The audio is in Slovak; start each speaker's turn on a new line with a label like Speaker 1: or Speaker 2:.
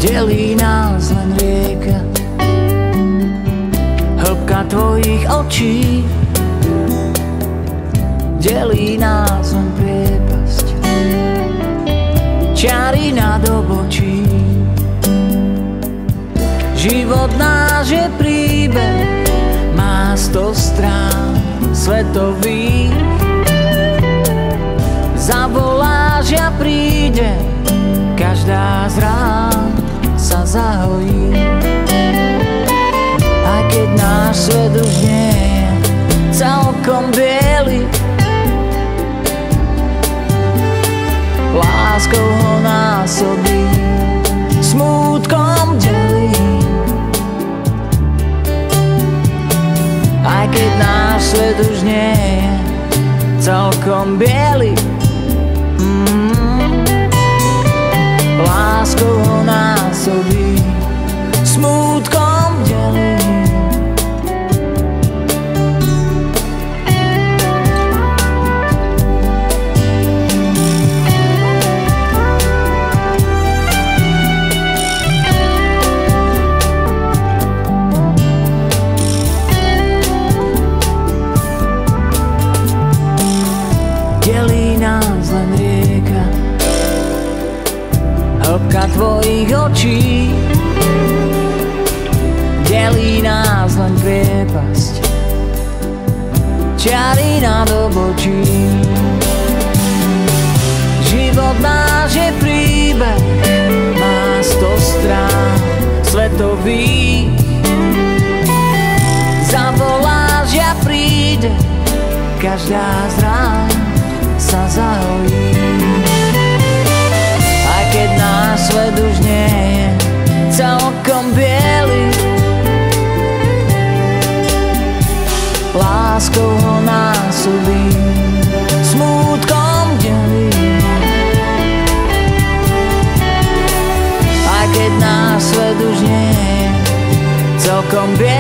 Speaker 1: Delí nás len rieka, hĺbka tvojich očí. Delí nás len priepasť, čiary nad obočí. Život náš je príbeh, má 100 strán svetových. Zavoláš a príde, každá z rán sa zahojí. Aj keď náš svet už nie je celkom biely, láskou ho násobí, smútkom delí. Aj keď náš svet už nie je celkom biely, láskou ho násobí, smútkom delí. Delí nás len rieka, hĺbka tvojich očí. Delí nás len priepasť, čiary nad obočí. Život náš je príbeh, má 100 strán svetových. Zavoláš a príde, každá z rán sa zahojí. Aj keď náš svet už nie je celkom biely, láskou ho násobí, smútkom delí. Aj keď náš svet už nie je celkom biely,